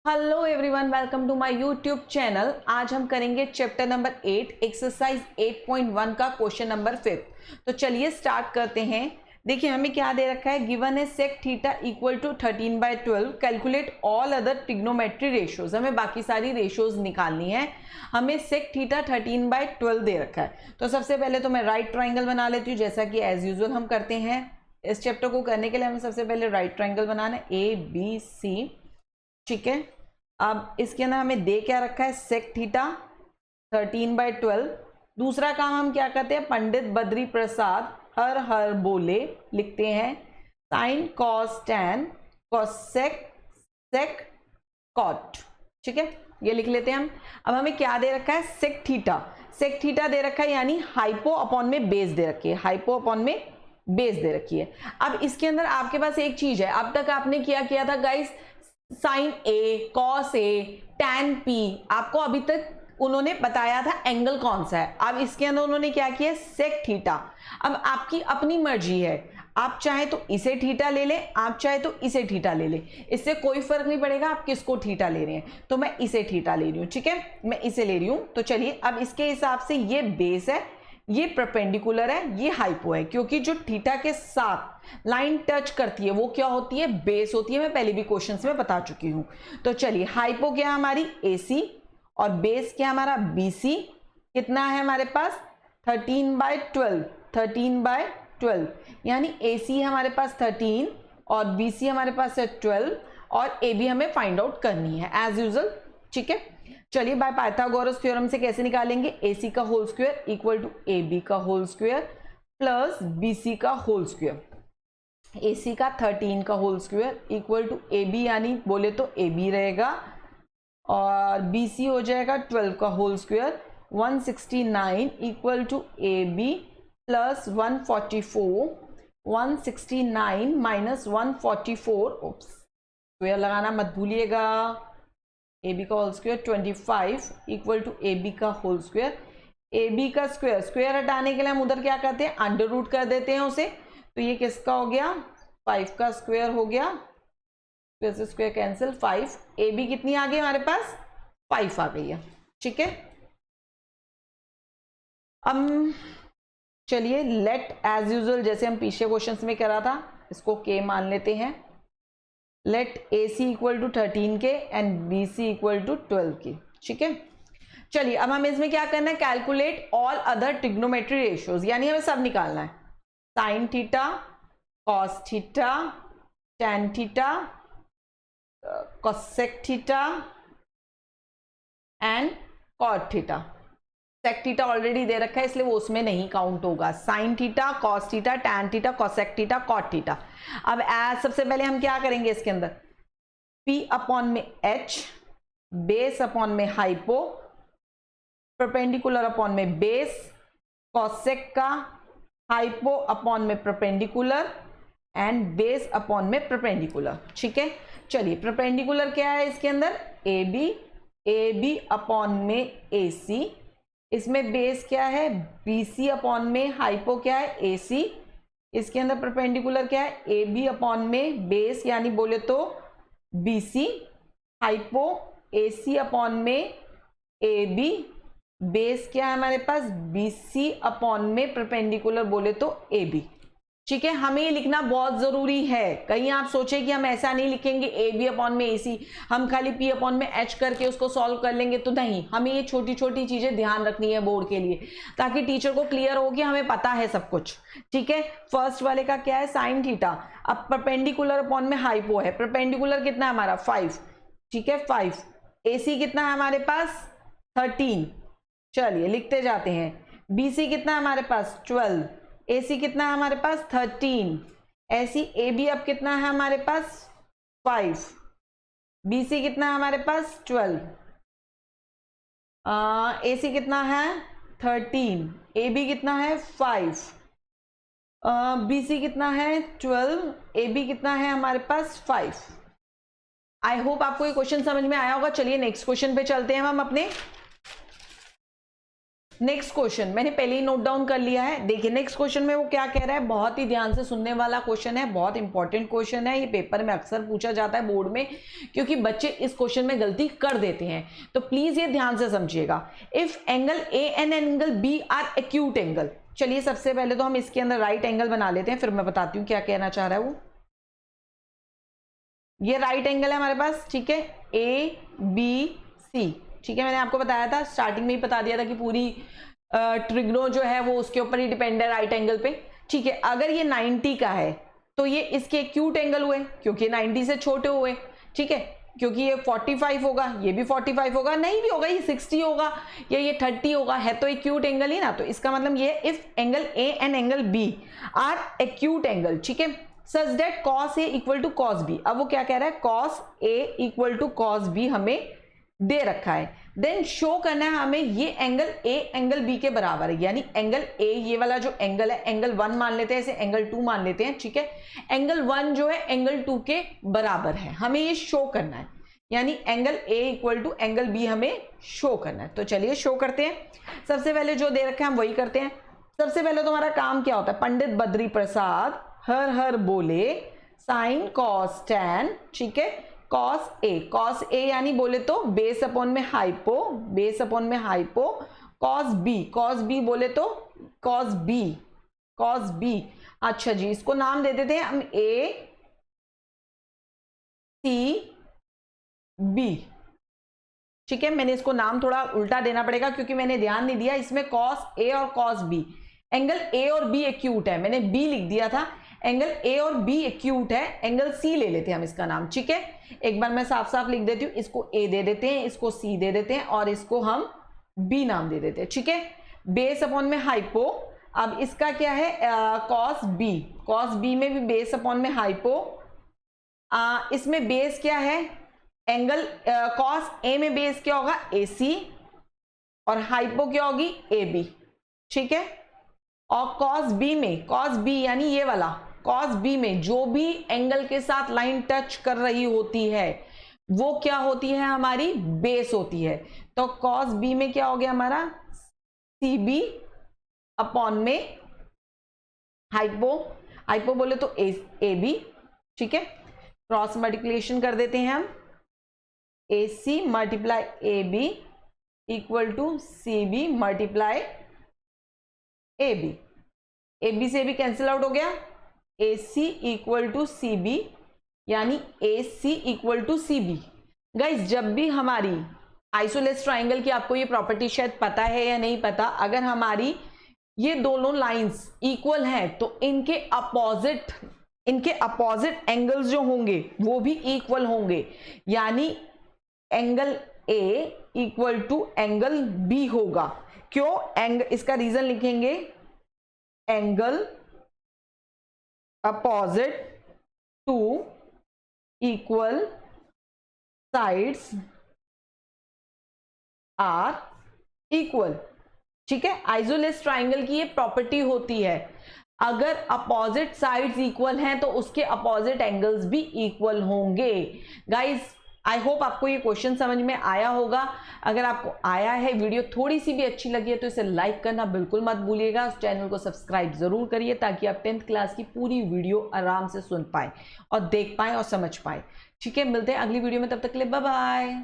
Hello everyone, welcome to my YouTube channel. आज हम करेंगे चैप्टर नंबर 8 एक्सरसाइज 8.1 का क्वेश्चन नंबर 5। तो चलिए स्टार्ट करते हैं। देखिए हमें क्या दे रखा है, गिवन है sec theta equal to 13/12, calculate all other trigonometry ratios. हमें बाकी सारी रेशियोज निकालनी है। हमें सेक थीटा 13/12 दे रखा है। तो सबसे पहले तो मैं राइट ट्राइंगल बना लेती हूँ, जैसा कि एज यूजुअल हम करते हैं। इस चैप्टर को करने के लिए हमें सबसे पहले राइट ट्राइंगल बनाना है, ABC। ठीक है, अब इसके अंदर हमें दे क्या रखा है, सेक थीटा 13/12। दूसरा काम हम क्या करते हैं, पंडित बद्री प्रसाद हर हर बोले लिखते हैं, sine cos tan cosec sec cot. ठीक है, ये लिख लेते हैं हम। अब हमें क्या दे रखा है, सेक थीटा। सेक थीटा दे रखा है, यानी हाइपो अपॉन में बेस दे रखी है, हाइपो अपॉन में बेस दे रखी है। अब इसके अंदर आपके पास एक चीज है, अब तक आपने क्या किया था guys, sign A cos A tan P, आपको अभी तक उन्होंने बताया था एंगल कौन सा है। अब इसके अंदर उन्होंने क्या किया, सेक थीटा। अब आपकी अपनी मर्जी है, आप चाहे तो इसे थीटा ले लें, आप चाहे तो इसे थीटा ले लें, इससे कोई फर्क नहीं पड़ेगा आप किसको थीटा ले रहे हैं। तो मैं इसे थीटा ले रही हूं, ठीक है, मैं इसे ले रही हूं। तो चलिए अब इसके हिसाब से ये बेस है, ये परपेंडिकुलर है, ये हाइपो है, क्योंकि जो थीटा के साथ लाइन टच करती है वो क्या होती है, बेस होती है। मैं पहले भी क्वेश्चंस में बता चुकी हूं। तो चलिए हाइपो क्या है हमारी AC, और बेस क्या हमारा BC। कितना है हमारे पास 13/12, 13/12, यानी AC हमारे पास 13 और BC हमारे पास है 12, और AB हमें फाइंड आउट करनी है एज यूजुअल। ठीक है, चलिए बाय पाइथागोरस थ्योरम से कैसे निकालेंगे, AC का whole square equal to AB का होल स्क्वायर प्लस BC का होल स्क्वायर। AC का 13 का whole square equal to AB, यानी बोले तो AB रहेगा, और BC हो जाएगा 12 का whole square. 169 equal to AB plus 144, 169 minus 144, square लगाना मत भूलिएगा। AB का whole square 25 equal to AB का होल स्क्वायर। AB का स्क्वायर, स्क्वायर हटाने के लिए हम उधर क्या करते हैं, अंडर रूट कर देते हैं उसे। तो ये किसका हो गया, 5 का स्क्वायर हो गया, स्क्वायर से स्क्वायर कैंसिल, 5। AB कितनी आ गई हमारे पास, 5 आ गई है। ठीक है, अब चलिए लेट एज यूजुअल, जैसे हम पिछले क्वेश्चंस में करा था, इसको K मान लेते हैं। लेट AC इक्वल टू 13 के एंड BC इक्वल टू 12 की। ठीक है, चलिए अब हमें इसमें क्या करना है, calculate all other trigonometry ratios, यानी हमें सब निकालना है। Sine theta, cos theta, tan theta, cosec theta and cot theta. Sec theta already दे रखा है इसलिए वो उसमें नहीं काउंट होगा। Sine theta, cos theta, tan theta, cosec theta, cot theta. अब सबसे पहले हम क्या करेंगे, इसके अंदर P अपॉन में H, बेस अपॉन में हाइपो, परपेंडिकुलर अपॉन में बेस, कोसेक का हाइपो अपॉन में परपेंडिकुलर एंड बेस अपॉन में परपेंडिकुलर। ठीक है, चलिए परपेंडिकुलर क्या है इसके अंदर, AB अपॉन में AC, इसमें बेस क्या है BC अपॉन में हाइपो क्या है AC, इसके अंदर परपेंडिकुलर क्या है AB अपॉन में बेस, यानी बोले तो BC, हाइपो AC अपॉन में AB, बेस क्या है हमारे पास BC अपॉन में परपेंडिकुलर बोले तो AB। ठीक है, हमें ये लिखना बहुत जरूरी है। कहीं आप सोचे कि हम ऐसा नहीं लिखेंगे AB अपॉन में AC, हम खाली P अपॉन में H करके उसको सॉल्व कर लेंगे, तो नहीं, हमें ये छोटी छोटी चीजें ध्यान रखनी है बोर्ड के लिए, ताकि टीचर को क्लियर हो कि हमें पता है सब कुछ। ठीक है, फर्स्ट वाले का क्या है, साइन थीटा। अब परपेंडिकुलर अपॉन में हाइपो है, परपेंडिकुलर कितना है हमारा 5। ठीक है, 5। AC कितना है हमारे पास 13, चलिए लिखते जाते हैं। BC कितना है हमारे पास 12, AC कितना है हमारे पास 13, ऐसी AB अब कितना है हमारे पास 5, BC कितना है हमारे पास 12, AC कितना है 13, AB कितना है 5, BC कितना है 12, AB कितना है हमारे पास 5। आई होप आपको ये क्वेश्चन समझ में आया होगा। चलिए नेक्स्ट क्वेश्चन पे चलते हैं हम अपने। नेक्स्ट क्वेश्चन मैंने पहले ही नोट डाउन कर लिया है। देखिए नेक्स्ट क्वेश्चन में वो क्या कह रहा है, बहुत ही ध्यान से सुनने वाला क्वेश्चन है, बहुत इंपॉर्टेंट क्वेश्चन है, ये पेपर में अक्सर पूछा जाता है बोर्ड में, क्योंकि बच्चे इस क्वेश्चन में गलती कर देते हैं, तो प्लीज ये ध्यान से समझिएगा। If angle A and angle B are acute angle, चलिए सबसे पहले तो हम इसके अंदर राइट एंगल बना लेते हैं, फिर मैं बताती हूँ क्या कहना चाह रहा है वो। ये राइट एंगल है हमारे पास, ठीक है, ए बी सी, ठीक है, मैंने आपको बताया था स्टार्टिंग में ही बता दिया था कि पूरी ट्रिग्नो जो है वो उसके ऊपर ही डिपेंड है राइट एंगल पे, ठीक है। अगर ये 90 का है तो ये इसके एक्यूट एंगल हुए, क्योंकि 90 से छोटे हुए, ठीक है, क्योंकि ये 45 होगा, ये भी 45 होगा, नहीं भी होगा ये 60 होगा या ये 30 होगा, है तो एक्यूट एंगल ही ना। तो इसका मतलब ये if angle A and angle B are acute angle, ठीक है, such that cos A equal to cos B. अब वो क्या कह रहा है, cos A equal to cos B हमें दे रखा है, देन शो करना है हमें ये एंगल ए एंगल बी के बराबर है, यानी एंगल ए ये वाला जो एंगल है एंगल 1 मान लेते हैं, इसे एंगल 2 मान लेते हैं, ठीक है, एंगल 1 जो है एंगल 2 के बराबर है, हमें ये शो करना है, यानी angle A equal to angle B हमें शो करना है। तो चलिए शो करते हैं। सबसे पहले जो दे रखा है हम वही करते हैं। सबसे पहले तो हमारा काम क्या होता है, पंडित बद्री प्रसाद हर हर बोले साइन कॉस टैन, ठीक है, कॉस ए यानी बोले तो बेस अपॉन में हाइपो, बेस अपॉन में हाइपो, कॉस बी बोले तो कॉस बी। अच्छा जी, इसको नाम दे देते हैं हम ए सी बी, ठीक है। मैंने इसको नाम थोड़ा उल्टा देना पड़ेगा क्योंकि मैंने ध्यान नहीं दिया, इसमें कॉस ए और कॉस बी, एंगल ए और बी एक्यूट है, मैंने बी लिख दिया था, एंगल ए और बी एक्यूट है, एंगल सी ले लेते हैं हम इसका नाम, ठीक है। एक बार मैं साफ साफ लिख देती हूँ, इसको ए दे देते हैं, इसको सी दे देते हैं और इसको हम बी नाम दे देते हैं, ठीक है। बेस अपॉन में हाइपो, अब इसका क्या है, कॉस बी में भी बेस अपॉन में हाइपो, इसमें बेस क्या है, एंगल कॉस ए में बेस क्या होगा, ए सी, और हाइपो क्या होगी, ए बी, ठीक है। और कॉस बी यानी ये वाला, कॉस बी में जो भी एंगल के साथ लाइन टच कर रही होती है वो क्या होती है, हमारी बेस होती है। तो कॉस बी में क्या हो गया हमारा, सी बी अपॉन में हाइपो बोले तो ए बी, ठीक है। क्रॉस मल्टीप्लिकेशन कर देते हैं हम, A C multiply A B equal to C B multiply A B से भी कैंसिल आउट हो गया, A C equal to C B, यानी A C equal to C B. Guys जब भी हमारी आइसोलेस ट्राइंगल की, आपको ये प्रॉपर्टी शायद पता है या नहीं पता, अगर हमारी ये दोनों लाइंस इक्वल हैं तो इनके अपोजिट एंगल्स जो होंगे वो भी इक्वल होंगे, यानी angle A equal to angle B होगा। क्यों, इसका रीजन लिखेंगे, angle opposite to equal sides are equal, ठीक है। आइसोलेस ट्राइंगल की ये प्रॉपर्टी होती है, अगर अपोजिट साइड्स इक्वल हैं तो उसके अपोजिट एंगल्स भी इक्वल होंगे। गाइस आई होप आपको ये क्वेश्चन समझ में आया होगा। अगर आपको आया है, वीडियो थोड़ी सी भी अच्छी लगी है तो इसे लाइक करना बिल्कुल मत भूलिएगा, उस चैनल को सब्सक्राइब जरूर करिए ताकि आप 10th क्लास की पूरी वीडियो आराम से सुन पाए और देख पाए और समझ पाए, ठीक है। मिलते हैं अगली वीडियो में, तब तक के लिए बाय बाय।